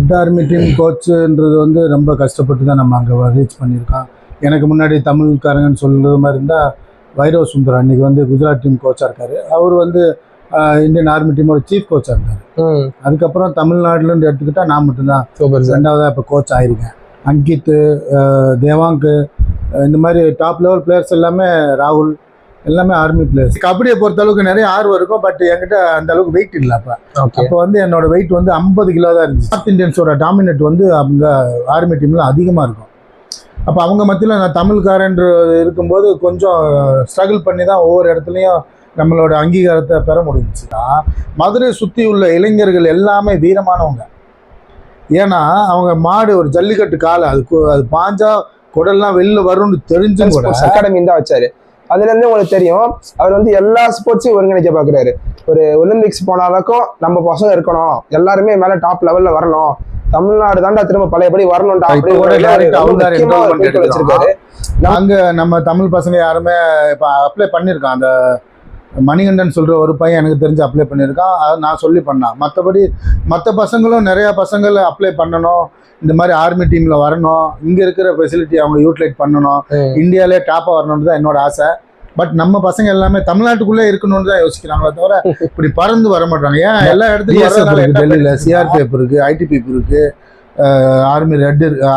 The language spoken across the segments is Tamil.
ரெட் ஆர்மி டீம் கோச்சுன்றது வந்து ரொம்ப கஷ்டப்பட்டு தான் நம்ம அங்கே ரீச் பண்ணியிருக்கோம். எனக்கு முன்னாடி தமிழ்காரங்கன்னு சொல்கிறது மாதிரி இருந்தால் வைரவ சுந்தர் அன்றைக்கி வந்து குஜராத் டீம் கோச்சாக இருக்கார். அவர் வந்து இந்தியன் ஆர்மி டீமோட சீஃப் கோச்சாக இருக்கார். அதுக்கப்புறம் தமிழ்நாட்டிலேருந்து எடுத்துக்கிட்டால் நான் மட்டும்தான் ரெண்டாவதாக இப்போ கோச் ஆகிருக்கேன். அங்கித், தேவாங்க், இந்த மாதிரி டாப் லெவல் பிளேயர்ஸ் எல்லாமே, ராகுல் எல்லாமே ஆர்மி பிளேயர்ஸ். கபடியை பொறுத்த அளவுக்கு நிறைய ஆர்வம் இருக்கும். பட் என்கிட்ட அந்த அளவுக்கு வெயிட் இல்லை. அப்போ வந்து என்னோட வெயிட் வந்து 50 கிலோ தான் இருந்துச்சு. நார்த் இந்தியன்ஸோட டாமினேட் வந்து அவங்க ஆர்மி டீமில் அதிகமாக இருக்கும். அப்போ அவங்க மத்தியில் நான் தமிழ்காரன் இருக்கும்போது கொஞ்சம் ஸ்ட்ரகிள் பண்ணி தான் ஒவ்வொரு இடத்துலையும் நம்மளோட அங்கீகாரத்தை பெற முடிஞ்சுச்சுன்னா, மதுரை சுற்றி உள்ள இளைஞர்கள் எல்லாமே வீரமானவங்க. ஏன்னா அவங்க மாடு ஒரு ஜல்லிக்கட்டு காலை அது பாஞ்சா குடல்லாம் வெளில வரும்னு தெரிஞ்சும் கூட அகாடமி தான் வச்சாரு. அதுலேருந்து உங்களுக்கு தெரியும், அவர் வந்து எல்லா ஸ்போர்ட்ஸையும் ஒருங்கிணைக்க பார்க்குறாரு. ஒரு ஒலிம்பிக்ஸ் போனாலும் நம்ம பசங்க இருக்கணும், எல்லாருமே மேலே டாப் லெவலில் வரணும், தமிழ்நாடு தாண்டா திரும்ப பழையபடி வரணும்டா வச்சிருக்காரு. அங்க நம்ம தமிழ் பசங்க யாருமே இப்போ அப்ளை பண்ணியிருக்கான். அந்த மணிகண்டன் சொல்கிற ஒரு பையன் எனக்கு தெரிஞ்சு அப்ளை பண்ணியிருக்கான். அதை நான் சொல்லி பண்ணேன். மற்றபடி மற்ற பசங்களும் நிறையா பசங்களை அப்ளை பண்ணணும், இந்த மாதிரி ஆர்மி டீமில் வரணும், இங்கே இருக்கிற ஃபெசிலிட்டி அவங்க யூட்டிலைட் பண்ணணும், இந்தியாவிலே டாப்பாக வரணும்னு தான் என்னோட ஆசை. பட் நம்ம பசங்க எல்லாமே தமிழ்நாட்டுக்குள்ளே இருக்கணும்னு தான் யோசிக்கிறாங்களே தவிர இப்படி பறந்து வர மாட்டாங்க. ஏன் எல்லா இடத்துலையும் டெல்லியில் சிஆர்பிஎஃப் இருக்குது, ஐடிபிஎஃப் இருக்குது,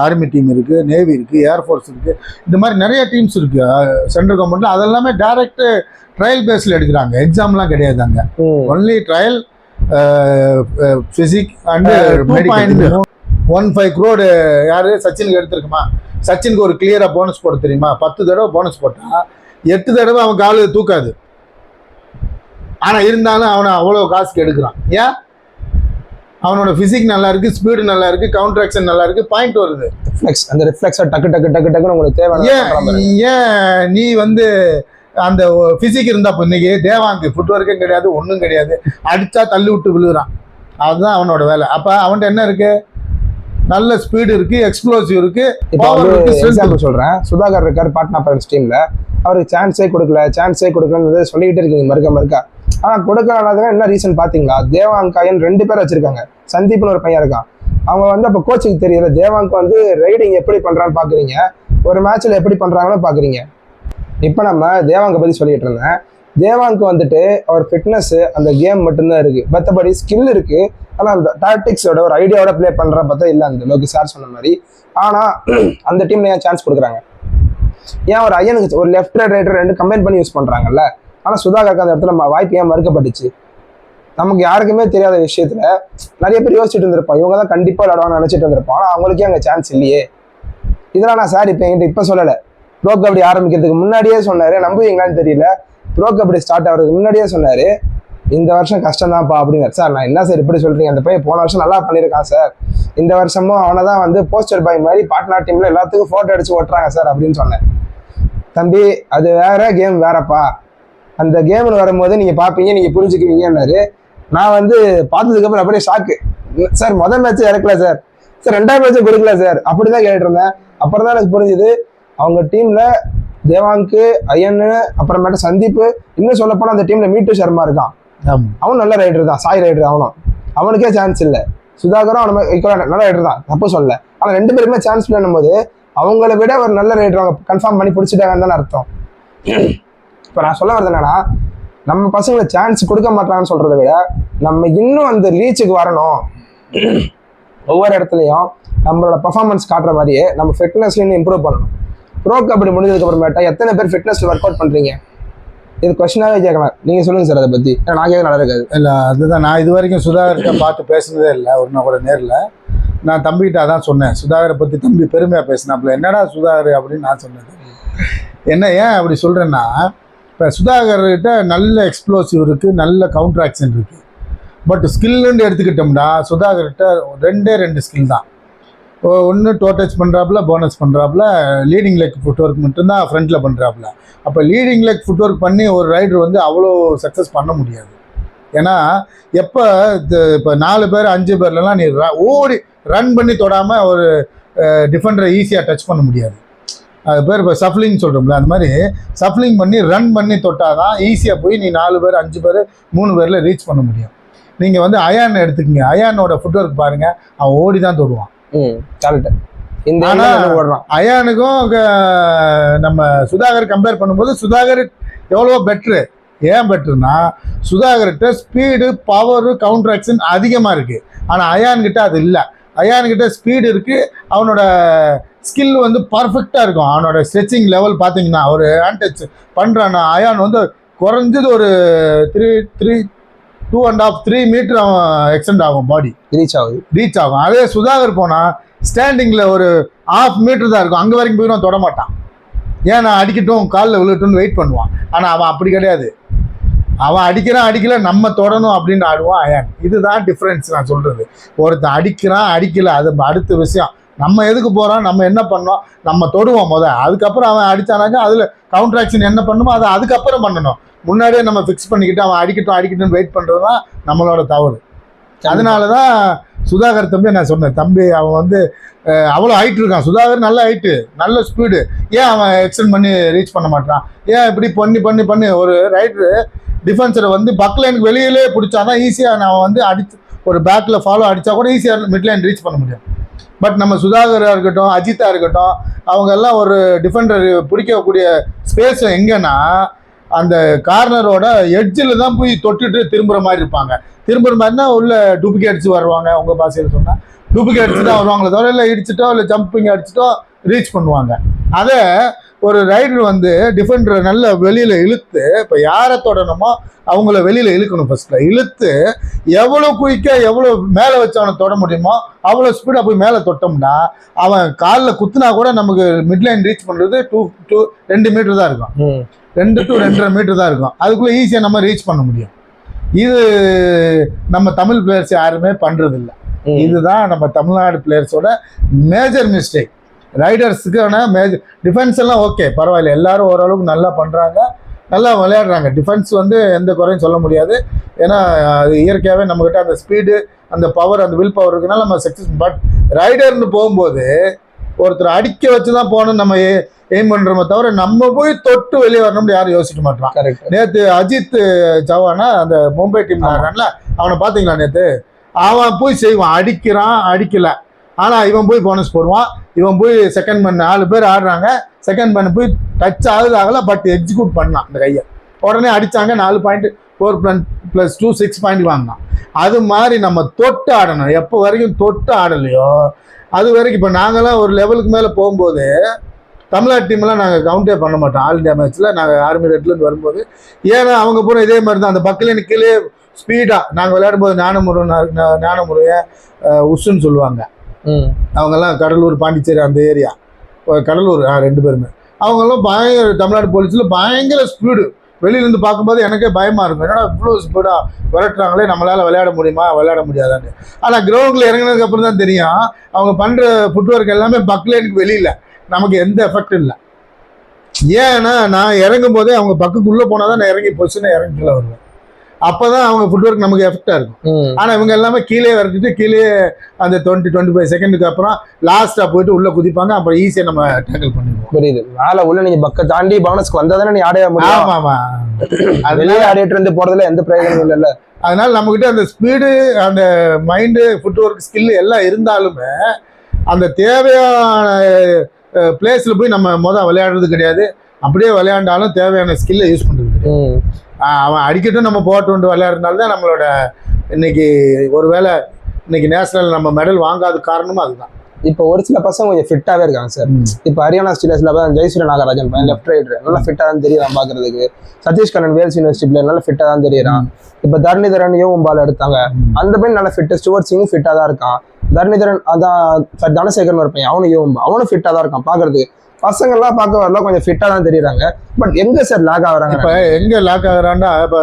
ஆர்மி டீம் இருக்குது, நேவி இருக்குது, ஏர்ஃபோர்ஸ் இருக்குது, இந்த மாதிரி நிறைய டீம்ஸ் இருக்குது சென்ட்ரல் கவர்மெண்ட்டில். அதெல்லாமே டைரக்ட் ட்ரையல் பேஸில் எடுக்கிறாங்க, எக்ஸாம்லாம் கிடையாது. அங்கே only trial, physique and 2.15 crore யார் சச்சினுக்கு எடுத்துருக்குமா? சச்சினுக்கு ஒரு கிளியராக போனஸ் போட தெரியுமா? 10 தடவை போனஸ் போட்டால் 8 தடவை அவன் காலு தூக்காது. ஆனால் இருந்தாலும் அவனை அவ்வளோ காசுக்கு எடுக்கிறான். ஏன்? அவனோட ஃபிசிக் நல்லா இருக்குது, ஸ்பீடு நல்லா இருக்குது, கவுண்டர் ஆக்ஷன் நல்லா இருக்குது, பாயிண்ட் வருது. அந்த ரிஃப்ளெக்ஸாக டக்கு டக்கு டக்கு டக்குன்னு உங்களுக்கு தேவை. ஏன் நீ வந்து அந்த ஃபிசிக் இருந்தால் இப்போ இன்னைக்கு தேவாங்கு ஃபுட் ஒர்க்கும் கிடையாது, ஒன்றும் கிடையாது, அடித்தா தள்ளி விட்டு விழுகிறான். அதுதான் அவனோட வேலை. அப்போ அவன்கிட்ட என்ன இருக்குது? நல்ல ஸ்பீடு இருக்கு, எக்ஸ்ப்ளோசிவ் இருக்கு. இப்போ சொல்றேன், சுதாகர் இருக்காரு பாட்னா பைரட்ஸ் டீம்ல, அவருக்கு சான்ஸே கொடுக்கலன்னு சொல்லிக்கிட்டே இருக்கீங்க மறுக்க. ஆனா கொடுக்கறதுக்கு என்ன ரீசன் பாத்தீங்களா? தேவாங்காயன் 2 பேர் வச்சிருக்காங்க, சந்தீப்னு ஒரு பையன் இருக்கான். அவங்க வந்து அப்ப கோச்சுக்கு தெரியல, தேவாங்க் வந்து ரைடிங் எப்படி பண்றான்னு பாக்குறீங்க, ஒரு மேட்ச்ல எப்படி பண்றாங்கன்னு பாக்குறீங்க. இப்ப நம்ம தேவாங்க பத்தி சொல்லிட்டு இருந்தேன். தேவாங்க் வந்துட்டு அவர் ஃபிட்னஸ் அந்த கேம் மட்டும்தான் இருக்கு, மற்றபடி ஸ்கில் இருக்கு. ஆனால் அந்த டாக்டிக்ஸோட ஒரு ஐடியாவோட ப்ளே பண்ணுற பார்த்தா இல்லை அந்த லோகி சார் சொன்ன மாதிரி. ஆனால் அந்த டீம்ல ஏன் சான்ஸ் கொடுக்குறாங்க? ஏன் ஒரு ஐயனுக்கு ஒரு லெஃப்ட் ரைட்டர் 2 கம்பைன் பண்ணி யூஸ் பண்ணுறாங்கல்ல? ஆனால் சுதாகருக்கு அந்த இடத்துல நம்ம வாய்ப்பு ஏன் மறுக்கப்பட்டுச்சு? நமக்கு யாருக்குமே தெரியாத விஷயத்துல நிறைய பேர் யோசிச்சுட்டு இருந்திருப்போம், இவங்க தான் கண்டிப்பாக விளையாடுவான்னு நினச்சிட்டு இருந்திருப்போம். ஆனால் அவங்களுக்கே அங்கே சான்ஸ் இல்லையே. இதெல்லாம் நான் சார் இப்போ என்கிட்ட இப்போ சொல்லலை, ப்ரோ கபடி ஆரம்பிக்கிறதுக்கு முன்னாடியே சொன்னார். நம்புவீங்களான்னு தெரியல, ப்ரோ கபடி ஸ்டார்ட் ஆகிறதுக்கு முன்னாடியே சொன்னார், இந்த வருஷம் கஷ்டம்தான்ப்பா அப்படின்னாரு. சார் நான் என்ன சார் இப்படி சொல்கிறீங்க, அந்த பையன் போன வருஷம் நல்லா பண்ணியிருக்கான் சார், இந்த வருஷமும் அவனை தான் வந்து போஸ்டர் பாய் மாதிரி பாட்னா டீமில் எல்லாத்துக்கும் ஃபோட்டோ அடிச்சு ஓட்டுறாங்க சார் அப்படின்னு சொன்னேன். தம்பி அது வேற கேம் வேறப்பா, அந்த கேம்னு வரும்போது நீங்கள் பார்ப்பீங்க, நீங்கள் புரிஞ்சுக்குவீங்கன்னாரு. நான் வந்து பார்த்ததுக்கப்புறம் அப்படியே ஷாக்கு. சார் முதல் மேட்ச் இறக்கல சார், 2ஆவது மேட்ச்சும் கொடுக்கல சார், அப்படி தான் கேட்டுட்டு இருந்தேன். அப்புறம் தான் எனக்கு புரிஞ்சுது, அவங்க டீமில் தேவாங்கு, ஐயன், அப்புறமேட்டு சந்தீப், இன்னும் சொல்ல போனால் அந்த டீமில் மீட்டு சர்மா இருக்கான், அவன் நல்ல ரைடர் தான், சாய் ரைடர். அவனுக்கே சான்ஸ் இல்லை. சுதாகரும் அவன் நல்ல ரைடர் தான், தப்பு சொல்ல. ஆனால் 2 பேருக்குமே சான்ஸ் பண்ணும் போது அவங்கள விட ஒரு நல்ல ரைடர் அவங்க கன்ஃபார்ம் பண்ணி பிடிச்சிட்டாங்கன்னு தானே அர்த்தம். இப்போ நான் சொல்ல வரது என்னன்னா, நம்ம பசங்களை சான்ஸ் கொடுக்க மாட்டாங்கன்னு சொல்றதை விட நம்ம இன்னும் அந்த ரீச்சுக்கு வரணும். ஒவ்வொரு இடத்துலையும் நம்மளோட பர்ஃபார்மன்ஸ் காட்டுற மாதிரியே நம்ம ஃபிட்னஸ்லையும் இம்ப்ரூவ் பண்ணணும். ப்ரோ கபடி முடிஞ்சதுக்கு அப்புறமேட்டா எத்தனை பேர் ஃபிட்னஸ்ல ஒர்க் அவுட் பண்றீங்க? இது கொஸ்டினாவே கேட்கலாம். நீங்க சொல்லுங்க சார் அதை பத்தி. நான் கேட்க நல்லா இருக்காது. இல்லை அதுதான், நான் இது வரைக்கும் சுதாகர்கிட்ட பார்த்து பேசுனதே இல்லை. ஒரு நாள் கூட நேரில் நான் தம்பிகிட்ட அதான் சொன்னேன், சுதாகரை பற்றி தம்பி பெருமையாக பேசினாப்புல. என்னடா சுதாகர் அப்படின்னு நான் சொன்னேன். என்ன ஏன் அப்படி சொல்கிறேன்னா, இப்போ சுதாகர்கிட்ட நல்ல எக்ஸ்ப்ளோசிவ் இருக்குது, நல்ல கவுண்டர் ஆக்ஷன் இருக்குது. பட் ஸ்கில்லுன்னு எடுத்துக்கிட்டோம்னா சுதாகர்கிட்ட 2 ஸ்கில் தான். ஒன்று டோ டச் பண்ணுறாப்புல, போனஸ் பண்ணுறாப்புல, லீடிங் லெக் ஃபுட் ஒர்க் மட்டும்தான் ஃப்ரண்ட்டில் பண்ணுறாப்புல. அப்போ லீடிங் லெக் ஃபுட் ஒர்க் பண்ணி ஒரு ரைடர் வந்து அவ்வளோ சக்ஸஸ் பண்ண முடியாது. ஏன்னா இப்போ 4 பேர் 5 பேர்லாம் நீ ஓடி ரன் பண்ணி தொடாமல் ஒரு டிஃபெண்டரை ஈஸியாக டச் பண்ண முடியாது. அது பேர் இப்போ சஃப்லிங் சொல்கிறோம்ல, அந்த மாதிரி சஃப்லிங் பண்ணி ரன் பண்ணி தொட்டால் தான் ஈஸியாக போய் நீ 4 பேர் 5 பேர் 3 பேரில் ரீச் பண்ண முடியும். நீங்கள் வந்து அயான் எடுத்துக்கங்க, அயானோட ஃபுட் ஒர்க் பாருங்க, அவன் ஓடி தான் தொடுவான். கரெக்ட். இந்த ஓடுறான். அயானுக்கும் நம்ம சுதாகர் கம்பேர் பண்ணும்போது சுதாகர் எவ்வளவோ பெட்ரு. ஏன் பெட்டர்னா சுதாகர்கிட்ட ஸ்பீடு, பவரு, கவுண்டர் ஆக்ஷன் அதிகமாக இருக்குது. ஆனால் அயான்கிட்ட அது இல்லை. அயான்கிட்ட ஸ்பீடு இருக்குது, அவனோட ஸ்கில் வந்து பர்ஃபெக்டாக இருக்கும். அவனோட ஸ்ட்ரெச்சிங் லெவல் பார்த்தீங்கன்னா ஒரு ஹேண்ட் டச் பண்ணுறான்னா அயான் வந்து குறைஞ்சது ஒரு 2.5-3 மீட்டர் அவன் எக்ஸ்டெண்ட் ஆகும், பாடி ரீச் ஆகும். அதே சுதாகர் போனால் ஸ்டாண்டிங்கில் ஒரு 1/2 மீட்டர் தான் இருக்கும், அங்கே வரைக்கும் போய் நான் தொட மாட்டான். ஏன் நான் அடிக்கட்டும், காலில் விழுட்டும்னு வெயிட் பண்ணுவான். ஆனால் அவன் அப்படி கிடையாது. அவன் அடிக்கல நம்ம தொடணும் அப்படின்னு ஆடுவான் அயான். இதுதான் டிஃப்ரென்ஸ் நான் சொல்கிறது. ஒருத்தன் அடிக்கல அது அடுத்த விஷயம். நம்ம எதுக்கு போகிறோம், நம்ம என்ன பண்ணோம், நம்ம தொடுவோம் அதுக்கப்புறம் அவன் அடித்தானாக்கா அதில் கவுண்டர் ஆக்ஷன் என்ன பண்ணணுமோ அதை அதுக்கப்புறம் பண்ணணும். முன்னாடியே நம்ம ஃபிக்ஸ் பண்ணிக்கிட்டு அவன் அடிக்கட்டும் வெயிட் பண்ணுறது தான் நம்மளோட தவறு. அதனால தான் சுதாகர் தம்பி நான் சொன்னேன், தம்பி அவன் வந்து அவ்வளோ ஹைட் இருக்கான். சுதாகர் நல்ல ஹைட்டு, நல்ல ஸ்பீடு. ஏன் அவன் எக்ஸ்டெண்ட் பண்ணி ரீச் பண்ண மாட்டான்? ஏன் இப்படி பண்ணி ஒரு ரைடரு டிஃபென்ஸரை வந்து பக்லைனுக்கு வெளியிலே பிடிச்சாதான் ஈஸியாக நான் வந்து அடிச்சு ஒரு பேக்கில் ஃபாலோ அடித்தா கூட ஈஸியாக மிட்லைன் ரீச் பண்ண முடியும். பட் நம்ம சுதாகராக இருக்கட்டும், அஜித்தாக இருக்கட்டும், அவங்க எல்லாம் ஒரு டிஃபெண்டர் பிடிக்கக்கூடிய ஸ்பேஸ் எங்கன்னா அந்த கார்னரோட எட்ஜில் தான் போய் தொட்டுட்டு திரும்புகிற மாதிரி இருப்பாங்க. திரும்புகிற மாதிரினா உள்ள டூப்ளிகேட்ஸ் வருவாங்க. உங்கள் பாசையில் சொன்னால் டூப்ளிகேட்ஸ் தான் வருவாங்களே தவிர இல்லை இடிச்சிட்டோ இல்லை ஜம்பிங் அடிச்சிட்டோ ரீச் பண்ணுவாங்க. அதை ஒரு ரைடர் வந்து டிஃபெண்டரை நல்ல வெளியில் இழுத்து, இப்போ யாரை தொடணுமோ அவங்கள வெளியில் இழுக்கணும். ஃபஸ்ட்டில் இழுத்து எவ்வளோ குயிக்காக எவ்வளோ மேலே வச்சு அவனை தொட முடியுமோ அவ்வளோ ஸ்பீடாக போய் மேலே தொட்டோம்னா அவன் காலில் குத்துனா கூட நமக்கு மிட்லைன் ரீச் பண்ணுறது 2 மீட்டர் தான் இருக்கும். 2 to 2.5 மீட்டர் தான் இருக்கும். அதுக்குள்ளே ஈஸியாக நம்ம ரீச் பண்ண முடியும். இது நம்ம தமிழ் பிளேயர்ஸ் யாருமே பண்ணுறதில்ல. இதுதான் நம்ம தமிழ்நாடு பிளேயர்ஸோட மேஜர் மிஸ்டேக். ரைடர்ஸுக்கான மேஜர் டிஃபென்ஸ் எல்லாம் ஓகே, பரவாயில்ல, எல்லாரும் ஓரளவுக்கு நல்லா பண்ணுறாங்க, நல்லா விளையாடுறாங்க. டிஃபென்ஸ் வந்து எந்த குறையும் சொல்ல முடியாது. ஏன்னா அது இயற்கையாகவே நம்மக்கிட்ட அந்த ஸ்பீடு, அந்த பவர், அந்த வில் பவர் இருக்குனால நம்ம சக்ஸஸ். பட் ரைடர்னு போகும்போது ஒருத்தர் அடிக்க வச்சு தான் போகணும்னு நம்ம எய்ம் பண்ணுறோமே தவிர நம்ம போய் தொட்டு வெளியே வரணும்னு யாரும் யோசிக்க மாட்டான். நேற்று அஜித் சவானா அந்த மும்பை டீம் ஆடுறான்ல, அவனை பார்த்தீங்களா? நேற்று அவன் போய் செய்வான், அடிக்கல, ஆனால் இவன் போய் போனஸ் போடுவான். இவன் போய் செகண்ட் மேன் 4 பேர் ஆடுறாங்க, செகண்ட் மேன் போய் டச் ஆகல, பட் எக்ஸிக்யூட் பண்ணான் அந்த கையை. உடனே அடித்தாங்க, 4 பாயிண்ட், 4+2 6 பாயிண்ட் வாங்கினான். அது மாதிரி நம்ம தொட்டு ஆடணும். எப்போ வரைக்கும் தொட்டு ஆடலையோ அது வரைக்கும். இப்போ நாங்களாம் ஒரு லெவலுக்கு மேலே போகும்போது தமிழ்நாடு டீம்லாம் நாங்கள் கவுண்டே பண்ண மாட்டோம். ஆல் இண்டியா மேட்ச்சில் நாங்கள் ஆர்மி ரெட்லேருந்து வரும்போது, ஏன்னா அவங்க பூரா இதே மாதிரி தான் அந்த பக்கலைன்னு கீழே ஸ்பீடாக நாங்கள் விளையாடும்போது ஞானமுருகன் உஷுன்னு சொல்லுவாங்க. அவங்கெல்லாம் கடலூர், பாண்டிச்சேரி அந்த ஏரியா, கடலூர் 2 பேருமே. அவங்கெல்லாம் பயங்கர தமிழ்நாடு போலீஸில் பயங்கர ஸ்பீடு. வெளியிலேருந்து பார்க்கும்போது எனக்கே பயமாக இருக்கும், என்னடா இவ்வளோ ஸ்பீடாக விளையாட்டுறாங்களே, நம்மளால் விளையாட முடியுமா விளையாட முடியாதான்னு. ஆனால் கிரவுண்டில் இறங்கினதுக்கு அப்புறம் தான் தெரியும் அவங்க பண்ணுற ஃபுட்வொர்க் எல்லாமே பக்லைனுக்கு வெளியில், நமக்கு எந்த எஃபெக்ட் இல்லை. ஏன்னா நான் இறங்கும் போதே அவங்க பக்குக்குள்ளே போனால் தான் நான் இறங்கி பொசிஷனை இறங்கில வருவேன். அப்போ தான் அவங்க ஃபுட்வொர்க் நமக்கு எஃபெக்டாக இருக்கும். ஆனால் இவங்க எல்லாமே கீழே வரைச்சிட்டு கீழே அந்த 20-25 செகண்டுக்கு அப்புறம் லாஸ்ட்டாக போயிட்டு உள்ளே குதிப்பாங்க. அப்புறம் ஈஸியாக நம்ம டேக்கிள் பண்ணிடுவோம். புரியுது. மேலே உள்ள நீங்கள் பக்க தாண்டி போனஸ்க்கு வந்தால் தானே நீ ஆடைய முடியும். ஆமாம் ஆமாம், வெளியே ஆடிட்டு இருந்து போகிறதுல எந்த பிரயோஜனம் இல்லைல்ல. அதனால நம்மக்கிட்ட அந்த ஸ்பீடு, அந்த மைண்டு, ஃபுட்வொர்க், ஸ்கில் எல்லாம் இருந்தாலுமே அந்த தேவையான பிளேஸில் போய் நம்ம விளையாடுறது கிடையாது. அப்படியே விளையாண்டாலும் தேவையான ஸ்கில்லை யூஸ் பண்ணுறது கிடையாது. அவன் அடிக்கட்டும் நம்ம போட்டு விளையாடுறதுனால தான் நம்மளோட இன்னைக்கு ஒருவேளை இன்னைக்கு நேஷனல் நம்ம மெடல் வாங்காத காரணமும் அதுதான். இப்போ ஒரு சில பசங்க கொஞ்சம் ஃபிட்டாகவே இருக்காங்க சார். இப்போ ஹரியானா ஸ்டீலர்ஸில் ஜெயசூரிய நாகராஜன் லெஃப்ட் ரைடர் நல்லா ஃபிட்டாக தான் தெரியுறான் பார்க்கறதுக்கு. சதீஷ் கண்ணன் வேல்ஸ் யூனிவர்சிட்டி பிளேயர் நல்லா ஃபிட்டாக தான் தெரியுறான். இப்போ தரணிதரன் யோகம் பால் எடுத்தாங்க, அந்த பையன் நல்லா ஃபிட்டு. ஸ்டுவர்ட் சிங்கும் ஃபிட்டாக தான் இருக்கான். தரணிதரன் அதான் தனசேகர்னு ஒரு பையன், அவனும் ஃபிட்டாக தான் இருக்கான் பார்க்கறதுக்கு. பசங்கள்லாம் பார்க்க வரலாம் கொஞ்சம் ஃபிட்டாக தான் தெரியுறாங்க. பட் எங்கே சார் லாக் ஆகுறாங்க? இப்போ எங்கே லாக் ஆகுறான்னா, இப்போ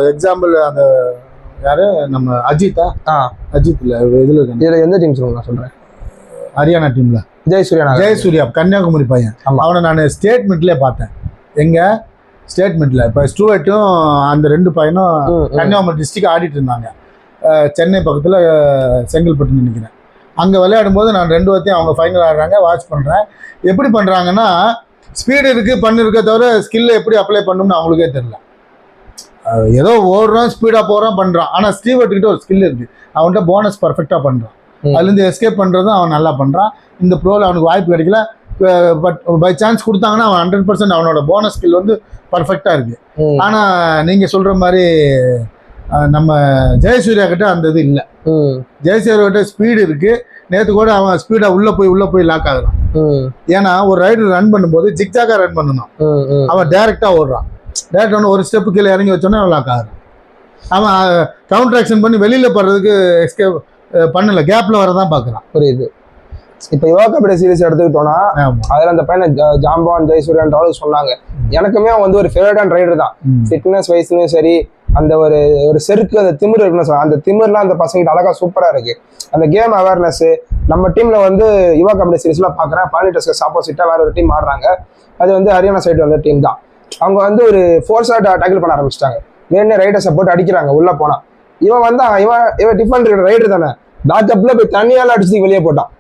எக்ஸாம்பிள் அந்த யாரு நம்ம அஜித்தா, அஜித்ல இதில் எந்த டீம் சொல்லுங்க? நான் சொல்கிறேன் ஹரியானா டீம்ல ஜெயசூர்யா கன்னியாகுமரி பையன். அவனை நான் ஸ்டேட்மெண்ட்லேயே பார்த்தேன். எங்கே ஸ்டேட்மெண்ட்டில் இப்போ ஸ்டூவர்ட்டும் அந்த 2 பையனும் கன்னியாகுமரி டிஸ்ட்ரிக்ட் ஆடிட்டு இருந்தாங்க. சென்னை பக்கத்தில் செங்கல்பட்டு நினைக்கிறேன். அங்கே விளையாடும் போது நான் 2 வார்த்தையும் அவங்க ஃபைனல் ஆடுறாங்க, வாட்ச் பண்ணுறேன். எப்படி பண்ணுறாங்கன்னா ஸ்பீடு இருக்குது, இருக்க தவிர ஸ்கில்லை எப்படி அப்ளை பண்ணணும்னு அவங்களுக்கே தெரியல. ஏதோ ஓடுறான், ஸ்பீடாக போகிறான், பண்ணுறான். ஆனால் ஸ்டீவர்ட்கிட்ட ஒரு ஸ்கில் இருக்குது. அவன்கிட்ட போனஸ் பர்ஃபெக்டாக பண்ணுறான். அதுலேருந்து எஸ்கேப் பண்ணுறதும் அவன் நல்லா பண்ணுறான். இந்த ப்ரோவில் அவனுக்கு வாய்ப்பு கிடைக்கல. பட் பை சான்ஸ் கொடுத்தாங்கன்னா அவன் 100% அவனோட போனஸ் ஸ்கில் வந்து பர்ஃபெக்டாக இருக்குது. ஆனால் நீங்கள் சொல்கிற மாதிரி நம்ம ஜெயசூர்யா கிட்ட அந்த இது இல்லை. ஜெயசூர்யா கிட்ட ஸ்பீடு இருக்குது. நேற்று கூட அவன் ஸ்பீடாக உள்ளே போய் லாக் ஆகுறான். ஏன்னா ஒரு ரைடர் ரன் பண்ணும்போது ஜிக்ஜாக்காக ரன் பண்ணணும். அவன் டேரெக்டாக ஓடுறான். டேரக்ட் ஒன்று ஒரு ஸ்டெப்பு கீழே இறங்கி வச்சோன்னே அவன் லாக் ஆகுறான். அவன் கவுண்டர் ஆக்ஷன் பண்ணி வெளியில் போடுறதுக்கு எஸ்கேப் பண்ணல, கேப்பில் வரதான் பார்க்குறான். புரியுது. இப்போ யுவா கபடி சீரிஸ் எடுத்துக்கிட்டோம்னா அதில் அந்த பையனை ஜாம்பான் ஜெயசூர்யான்றாலும் சொன்னாங்க. எனக்குமே அவன் வந்து ஒரு ஃபேவரட்டான ரைடர் தான். ஃபிட்னஸ் வைஸ்லையும் சரி, அந்த ஒரு செருக்கு, அந்த திமிர் இருக்குன்னு சொல்லுவாங்க. அந்த திமிர்லாம் அந்த பசங்கிட்ட அழகாக சூப்பராக இருக்குது. அந்த கேம் அவேர்னஸ் நம்ம டீமில் வந்து யுவா கபடி சீரிஸ்லாம் பார்க்குறேன். பாலிடஸ்க்கு ஆப்போசிட்டாக வேற ஒரு டீம் ஆடுறாங்க. அது வந்து ஹரியானா சைடு வந்த டீம் தான். அவங்க வந்து ஒரு ஃபோர்ஸாக டேக்கிள் பண்ண ஆரம்பிச்சிட்டாங்க. வேணே ரைடர்ஸை போட்டு அடிக்கிறாங்க உள்ளே போனால். இவன் வந்து இவன் டிஃபெண்ட் ரைடர் தானே, பேக்கப்பில் போய் தண்ணியால் அடிச்சு வெளியே போட்டான்.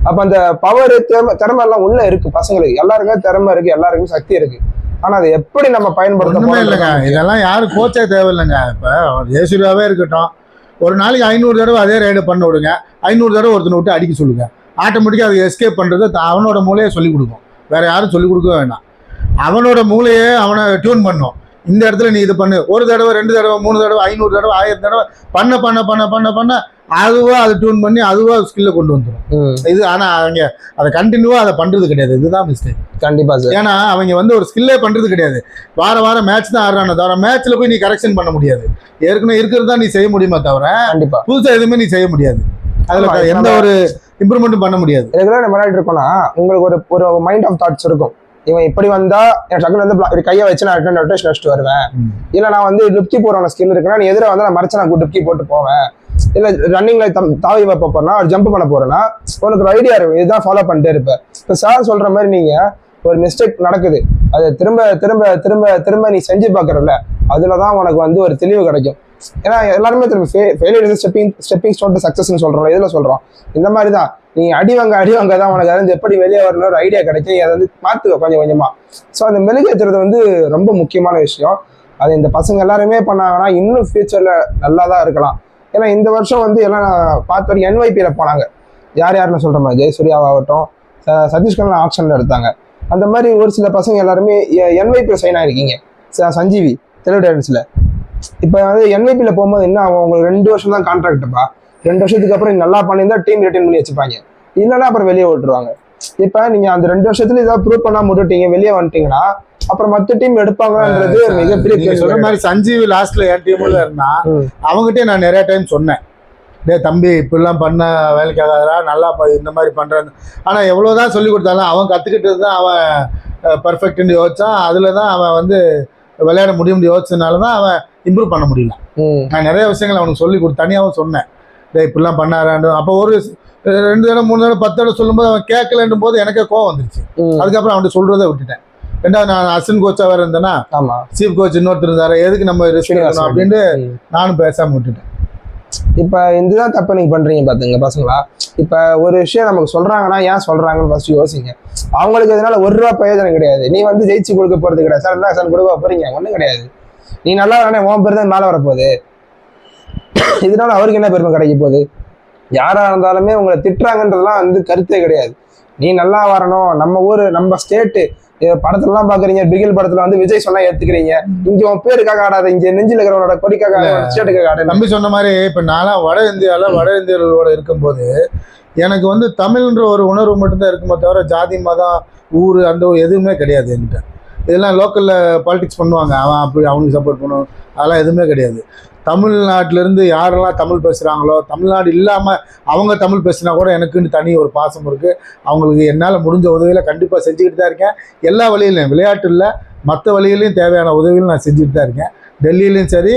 அப்போ அந்த பவர் திறமை எல்லாம் உள்ள இருக்கு. பசங்களுக்கு எல்லாருக்கும் திறமை இருக்கு, எல்லாருக்கும் சக்தி இருக்கு. ஆனா அதை எப்படி நம்ம பயன்படுத்தணும் இல்லைங்க. இதெல்லாம் யாரும் கோச்சே தேவையில்லைங்க. இப்போ ஜெயசூர்யாவே இருக்கட்டும், ஒரு நாளைக்கு 500 தடவை அதே ரைடு பண்ண விடுங்க. 500 தடவை ஒருத்தனை விட்டு அடிக்க சொல்லுங்க. ஆட்டோமேட்டிக்காக அதை எஸ்கேப் பண்ணுறது அவனோட மூளையே சொல்லிக் கொடுக்கும். வேற யாரும் சொல்லிக் கொடுக்க வேண்டாம். அவனோட மூளையே அவனை டியூன் பண்ணும். இந்த இடத்துல நீ இது பண்ணு, 1 தடவை 2 தடவை 3 தடவை 500 தடவை 1000 தடவை பண்ண அதுவா அதை டியூன் பண்ணி அதுவா ஸ்கில்ல கொண்டு வந்துடும் இது. ஆனா அவங்க அதை கண்டினியூவா அதை பண்றது கிடையாது. இதுதான் மிஸ்டேக். கண்டிப்பா சார். ஏன்னா அவங்க வந்து ஒரு ஸ்கில்லே பண்றது கிடையாது. வாரம் மேட்ச் தான் ஆடுறானே தவிர மேட்ச்ல போய் நீ கரெக்ஷன் பண்ண முடியாது. ஏற்கனவே இருக்கிறது தான் நீ செய்ய முடியுமா தவிர கண்டிப்பா புதுசா எதுவுமே நீ செய்ய முடியாது. அதுல எந்த ஒரு இம்ப்ரூவ்மெண்ட்டும் பண்ண முடியாது. ரெகுலரா நம்ம விளையாட்டு இருக்கோம்னா உங்களுக்கு ஒரு மைண்ட் ஆஃப் தாட்ஸ் இருக்கும். இவன் இப்படி வந்தா என் டக்குனு வந்து கையை வச்சு நான் ரொட்டேஷன் வச்சுட்டு வருவேன். இல்ல நான் வந்து டுப்கி போறவன ஸ்கில் இருக்குன்னா நீ எதிராக வந்து நான் மறைச்சு நான் டுப்கி போட்டு போவேன். இல்ல ரன்னிங்ல தாவி வைப்ப போறேன்னா ஒரு ஜம்ப் பண்ண போறேன்னா உனக்கு ஒரு ஐடியா இருக்கும். இதுதான் ஃபாலோ பண்ணிட்டே இருப்பேன். இப்ப சார் சொல்ற மாதிரி நீங்க ஒரு மிஸ்டேக் நடக்குது, அதை திரும்ப திரும்ப திரும்ப திரும்ப நீ செஞ்சு பாக்குறல, அதுலதான் உனக்கு வந்து ஒரு தெளிவு கிடைக்கும். ஏன்னா எல்லாருமே திரும்ப ஃபெயிலியர் ஸ்டெப்பிங் ஸ்டோன் டு சக்சஸ்ன்னு சொல்றோம். இதுல சொல்றோம் இந்த மாதிரி தான் நீ அடிவாங்க தான் உனக்கு அது எப்படி வெளியே வரணும் ஒரு ஐடியா கிடைக்கும். அதை வந்து பார்த்துக்கோ கொஞ்சம் கொஞ்சமா. ஸோ அந்த மெழுகேற்றுறது வந்து ரொம்ப முக்கியமான விஷயம். அது இந்த பசங்க எல்லாருமே பண்ணாங்கன்னா இன்னும் ஃபியூச்சர்ல நல்லா தான் இருக்கலாம். ஏன்னா இந்த வருஷம் வந்து எல்லாம் பார்த்த வரைக்கும் NYPல போனாங்க. யாருன்னு சொல்ற மாதிரி ஜெயசூர்யாவாகட்டும், சதீஷ்கர் ஆக்ஷன்ல எடுத்தாங்க. அந்த மாதிரி ஒரு சில பசங்க எல்லாருமே NYPல சைன் ஆயிருக்கீங்க. சஞ்சீவி தெலுங்கு. இப்போ வந்து NYPல போகும்போது என்ன ஆகும், உங்களுக்கு 2 வருஷம் தான் கான்ட்ராக்ட்ப்பா. 2 வருஷத்துக்கு அப்புறம் நீங்க நல்லா பண்ணியிருந்தா டீம் ரிட்டர்ன் பண்ணி வச்சுப்பாங்க, இல்லைன்னா அப்புறம் வெளியே விட்டுருவாங்க. இப்போ நீங்க அந்த 2 வருஷத்துல ஏதாவது ப்ரூவ் பண்ணா விட்டுட்டீங்க, வெளியே வந்துட்டீங்கன்னா அப்புறம் மற்ற டீம் எடுப்பாங்கன்றது மிகப்பெரிய சொல்ற மாதிரி. சஞ்சீவி லாஸ்ட்ல என் டீம்ல இருந்தா அவங்ககிட்ட நான் நிறைய டைம் சொன்னேன், டே தம்பி இப்படிலாம் பண்ண வேலைக்கு ஆகாதா, நல்லா இந்த மாதிரி பண்றாங்க. ஆனா எவ்வளவுதான் சொல்லி கொடுத்தாலும் அவன் கத்துக்கிட்டது தான் அவன் பர்ஃபெக்ட்னு யோசிச்சான். அதுல தான் அவன் வந்து விளையாட முடியும்னு யோசிச்சதுனால தான் அவன் இம்ப்ரூவ் பண்ண முடியல. நான் நிறைய விஷயங்கள் அவனுக்கு சொல்லி கொடுத்து தனியாகவும் சொன்னேன், டே இப்படிலாம் பண்ணாரான்னு. அப்போ ஒரு 2 தடவை 3 தடவை 10 தடவை சொல்லும்போது அவன் கேட்கலன்னும் போது எனக்கே கோவம் வந்துருச்சு. அதுக்கப்புறம் அவன்கிட்ட சொல்றதை விட்டுட்டேன். 2வது நான் அசிஸ்டன்ட் கோச்சா வேற இருந்தேன்னா, சீஃப் கோச் இன்னொருத்தர் இருந்தாரு, எதுக்கு நம்ம ரிஸ்க் எடுக்கணும் அப்படின்ட்டு நானும் பேசாம விட்டுட்டேன். இப்ப இதுதான் தப்பு நீங்க பண்றீங்க பாத்துங்க பசங்களா. இப்ப ஒரு விஷயம் நமக்கு சொல்றாங்கன்னா ஏன் சொல்றாங்கன்னு ஃபர்ஸ்ட் யோசிங்க. அவங்களுக்கு இதனால 1 ரூபா பிரயோஜனம் கிடையாது. நீ வந்து ஜெயிச்சு கொடுக்க போறது கிடையாது. சார் என்ன சார் கொடுக்க போறீங்க, ஒண்ணும் கிடையாது. நீ நல்லா வரனே உன் பேர் தான் மேல வரப்போகுது. இதனால அவருக்கு என்ன பெருமை கிடைக்க போகுது? யாரா இருந்தாலுமே உங்களை திட்டுறாங்கன்றதுலாம் வந்து கருத்தே கிடையாது. நீ நல்லா வரணும், நம்ம ஊரு நம்ம ஸ்டேட்டு படத்துலலாம் பாக்குறீங்க. பிகில் படத்துல வந்து விஜய் சொன்னா ஏத்துக்கிறீங்க. இங்க உன் பேருக்காக ஆடாத, இங்க நெஞ்சில் இருக்கிறவனோட கொடிக்காக ஸ்டேட்டுக்காக ஆடாது. தம்பி சொன்ன மாதிரி இப்ப நான்லாம் வட இந்தியர்களோட இருக்கும்போது எனக்கு வந்து தமிழ்ன்ற ஒரு உணர்வு மட்டும்தான் இருக்குமே தவிர ஜாதி மதம் ஊர் அந்த எதுவுமே கிடையாது என்கிட்ட. இதெல்லாம் லோக்கல்ல பாலிடிக்ஸ் பண்ணுவாங்க, அவன் அப்படி அவனுக்கு சப்போர்ட் பண்ணுவான், அதெல்லாம் எதுவுமே கிடையாது. தமிழ்நாட்டிலேருந்து யாரெல்லாம் தமிழ் பேசுகிறாங்களோ, தமிழ்நாடு இல்லாமல் அவங்க தமிழ் பேசுனா கூட எனக்குன்னு தனி ஒரு பாசம் இருக்குது. அவங்களுக்கு என்னால் முடிஞ்ச உதவியில் கண்டிப்பாக செஞ்சுக்கிட்டு தான் இருக்கேன். எல்லா வழியிலையும், விளையாட்டு இல்லை மற்ற வழியிலையும் தேவையான உதவிகள் நான் செஞ்சுட்டு தான் இருக்கேன். டெல்லியிலையும் சரி,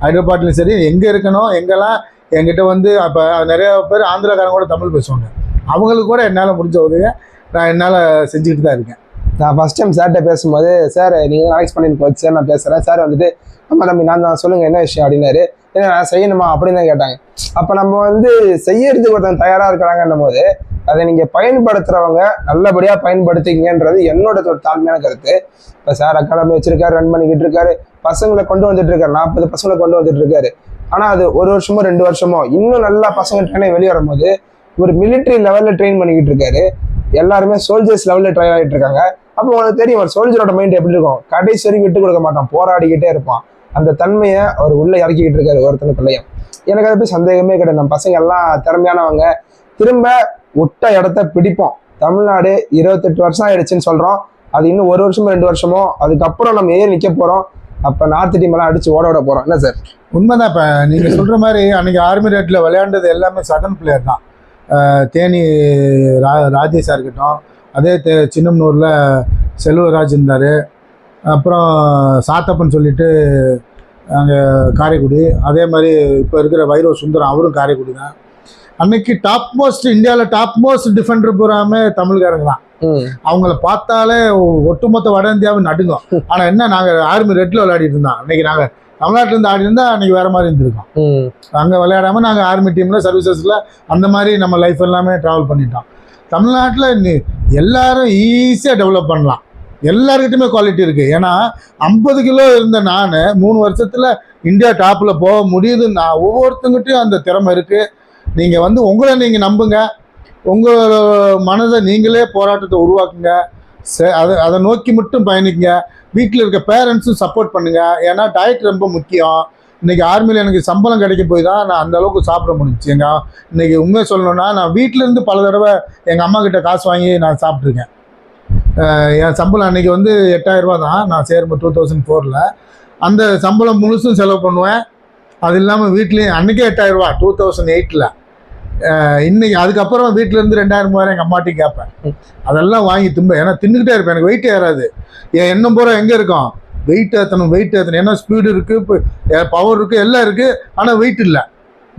ஹைதராபாத்லையும் சரி, எங்கே இருக்கணும் எங்கெல்லாம் என்கிட்ட வந்து அப்போ நிறைய பேர் ஆந்திராக்காரங்க கூட தமிழ் பேசுவாங்க. அவங்களுக்கு கூட என்னால் முடிஞ்ச உதவியை நான் என்னால் செஞ்சுக்கிட்டு தான் இருக்கேன். நான் ஃபஸ்ட் டைம் சார்கிட்ட பேசும்போது, சார் நீங்கள் நாளைக்கு பண்ணி கோச் சார் நான் பேசுகிறேன். சார் வந்துட்டு ஆமா தம்பி நான் தான், சொல்லுங்கள் என்ன விஷயம் அப்படின்னாரு. ஏன்னா நான் செய்யணுமா அப்படின்னு தான் கேட்டாங்க. அப்போ நம்ம வந்து செய்யறதுக்கு ஒருத்தன் தயாராக இருக்கிறாங்கன்னும் போது அதை நீங்கள் பயன்படுத்துகிறவங்க நல்லபடியாக பயன்படுத்திங்கன்றது என்னோட ஒரு தாழ்மையான கருத்து. இப்போ சார் அகாடமி வச்சிருக்காரு, ரன் பண்ணிக்கிட்டு இருக்காரு, பசங்களை கொண்டு வந்துட்டு இருக்காரு, 40 பசங்களை கொண்டு வந்துட்டு இருக்காரு. ஆனா அது 1 வருஷமோ 2 வருஷமோ இன்னும் நல்லா பசங்க ட்ரெயின் வெளியே வரும்போது ஒரு மிலிட்ரி லெவல்ல ட்ரெயின் பண்ணிக்கிட்டு இருக்காரு. எல்லாருமே சோல்ஜர்ஸ் லெவல்ல ட்ரெயின் ஆகிட்டு இருக்காங்க. அப்போ உங்களுக்கு தெரியும் ஒரு சோல்ஜரோட மைண்ட் எப்படி இருக்கும், கடைசி வரைக்கும் விட்டு கொடுக்க மாட்டான், போராடிக்கிட்டே இருப்பான். அந்த தன்மையை அவர் உள்ள இறக்கிக்கிட்டு இருக்காரு ஒருத்தனுக்குள்ளையும். எனக்கு அதை போய் சந்தேகமே கிடையாது. நம்ம பசங்க எல்லாம் திறமையானவங்க, திரும்ப விட்ட இடத்த பிடிப்போம். தமிழ்நாடு 28 வருஷம் ஆயிடுச்சுன்னு சொல்றோம், அது இன்னும் 1 வருஷமோ 2 வருஷமோ அதுக்கப்புறம் நம்ம ஏன் நிக்க போறோம். அப்ப நார்த் டீம் எல்லாம் அடிச்சு ஓட விட போறோம். என்ன சார்? உண்மைதான். இப்போ நீங்கள் சொல்கிற மாதிரி அன்றைக்கி ஆர்மி ரேட்டில் விளையாண்டது எல்லாமே சதன் பிளேயர் தான். தேனி ராஜேஷாக இருக்கட்டும், அதே சின்னம்னூரில் செல்வராஜ் இருந்தார், அப்புறம் சாத்தப்பன் சொல்லிட்டு அங்கே காரைக்குடி, அதே மாதிரி இப்போ இருக்கிற வைரவ சுந்தரம் அவரும் காரைக்குடி தான். அன்னைக்கு டாப் மோஸ்ட் இந்தியாவில் டாப் மோஸ்ட் டிஃபெண்டர் பூராமே தமிழ்காரங்க தான். அவங்கள பார்த்தாலே ஒட்டுமொத்த வட இந்தியாவும் நடுங்கும். ஆனால் என்ன, நாங்கள் ஆர்மி ரெட்டில் விளையாடிட்டு இருந்தோம். அன்னைக்கு நாங்கள் தமிழ்நாட்டிலேருந்து ஆடி இருந்தால் அன்றைக்கி வேறு மாதிரி இருந்திருக்கோம். அங்கே விளையாடாமல் நாங்கள் ஆர்மி டீமில் சர்வீசஸில் அந்த மாதிரி நம்ம லைஃப் எல்லாமே ட்ராவல் பண்ணிட்டோம். தமிழ்நாட்டில் எல்லாரும் ஈஸியாக டெவலப் பண்ணலாம், எல்லாருக்கிட்டையுமே குவாலிட்டி இருக்குது. ஏன்னா 50 கிலோ இருந்த நான் 3 வருஷத்தில் இந்தியா டாப்பில் போக முடியுதுன்னா ஒவ்வொருத்தங்கிட்டையும் அந்த திறமை இருக்குது. நீங்கள் வந்து உங்களை நீங்கள் நம்புங்க, உங்கள் மனதை நீங்களே போராட்டத்தை உருவாக்குங்க, அதை நோக்கி மட்டும் பயணிக்குங்க. வீட்டில் இருக்க பேரண்ட்ஸும் சப்போர்ட் பண்ணுங்கள். ஏன்னா டயட் ரொம்ப முக்கியம். இன்றைக்கி ஆர்மியில் எனக்கு சம்பளம் கிடைக்க போய் தான் நான் அந்த அளவுக்கு சாப்பிட முடிஞ்சிச்சு. இன்றைக்கி உண்மையை சொல்லணுன்னா நான் வீட்டிலேருந்து பல தடவை எங்கள் அம்மா கிட்ட காசு வாங்கி நான் சாப்பிட்ருக்கேன். என் சம்பளம் அன்றைக்கி வந்து 8000 ரூபா தான் நான் சேரும்போது 2004. அந்த சம்பளம் முழுசும் செலவு பண்ணுவேன். அது இல்லாமல் வீட்லேயும் அன்றைக்கே 8000 ரூபா 2008. இன்னைக்கு அதுக்கப்புறம் வீட்டிலேருந்து 2000 3000 எங்கள் அம்மாட்டையும் கேட்பேன். அதெல்லாம் வாங்கி திம்பேன். ஏன்னா தின்னுக்கிட்டே இருப்பேன், எனக்கு வெயிட் ஏறாது. என் எண்ணம் போகிற எங்கே இருக்கும், வெயிட் ஏற்றணும் வெயிட் ஏற்றணும். ஏன்னா ஸ்பீடு இருக்குது, இப்போ பவர் இருக்குது, எல்லாம் இருக்குது, ஆனால் வெயிட் இல்லை.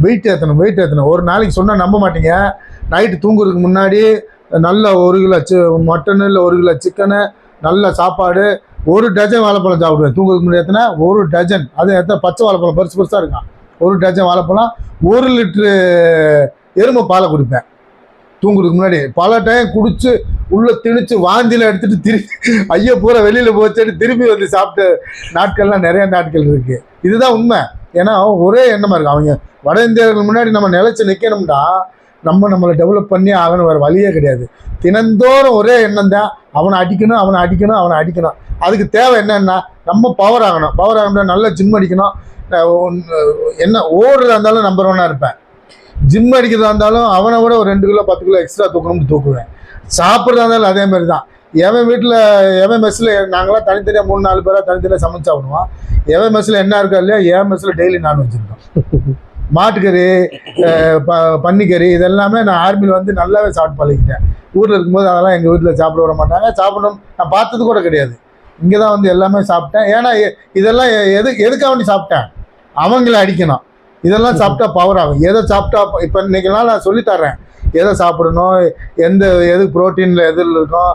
வெயிட் ஏற்றணும். ஒரு நாளைக்கு சொன்னால் நம்ப மாட்டீங்க, நைட்டு தூங்குறதுக்கு முன்னாடி நல்ல 1 கிலோ மட்டனு இல்லை 1 கிலோ சிக்கனு, நல்ல சாப்பாடு, 1 டஜன் வாழைப்பழம் சாப்பிடுவேன். தூங்குறதுக்கு முன்னாடி எத்தனை 1 டஜன், அது எத்தனை பச்சை வாழைப்பழம் பெருசாக இருக்கான், 1 டஜன் வாழைப்பழம், 1 லிட்ரு எருமை பாலை குடிப்பேன் தூங்குறதுக்கு முன்னாடி. பல டைம் குடிச்சு உள்ளே திணிச்சு வாந்தியில் எடுத்துகிட்டு திருப்பி ஐயோ பூரா வெளியில் போச்சுட்டு திருப்பி வந்து சாப்பிட்ட நாட்கள்லாம் நிறைய நாட்கள் இருக்குது. இதுதான் உண்மை. ஏன்னா ஒரே எண்ணமாக இருக்குது. அவங்க வட இந்தியர்கள் முன்னாடி நம்ம நிலச்சி நிற்கணும்னா நம்மளை டெவலப் பண்ணி ஆகணும், வேறு வழியே கிடையாது. தினந்தோறும் ஒரே எண்ணம் தான், அவனை அடிக்கணும். அதுக்கு தேவை என்னன்னா நம்ம பவர் ஆகணும்னா நல்லா ஜிம் அடிக்கணும். என்ன ஓடுறதா இருந்தாலும் நம்பர் 1 இருப்பேன். ஜிம் அடிக்கிறதா இருந்தாலும் அவனை விட ஒரு 2 கிலோ 10 கிலோ எக்ஸ்ட்ரா தூக்கணும்னு தூக்குவேன். சாப்பிட்றதா இருந்தாலும் அதே மாதிரி தான். எவன் வீட்டில் எவன் மெஸ்ஸில் நாங்களாம் தனித்தனியாக 3-4 பேராக தனித்தனியாக சமைச்சு சாப்பிடுவோம். எவன் மெஸ்ஸில் என்ன இருக்கா இல்லையா, என் மெஸ்ஸில் டெய்லி நான்வெஜ் இருக்கும். மாட்டுக்கறி, பன்னிக்கறி, இதெல்லாமே நான் ஆர்மியில் வந்து நல்லாவே சாப்பிட்டு பழகிட்டேன். ஊரில் இருக்கும்போது அதெல்லாம் எங்கள் வீட்டில் சாப்பிட விட மாட்டாங்க, சாப்பிடணும் நான் பார்த்தது கூட கிடையாது. இங்கே தான் வந்து எல்லாமே சாப்பிட்டேன். ஏன்னா இதெல்லாம் எதுக்காக வேண்டி சாப்பிட்டேன், அவங்கள அடிக்கணும். இதெல்லாம் சாப்பிட்டா பவர் ஆகும். எதை சாப்பிட்டா இப்போ இன்றைக்கெல்லாம் நான் சொல்லித்தர்றேன், எதை சாப்பிடணும், எது ப்ரோட்டீனில் எதில் இருக்கும்,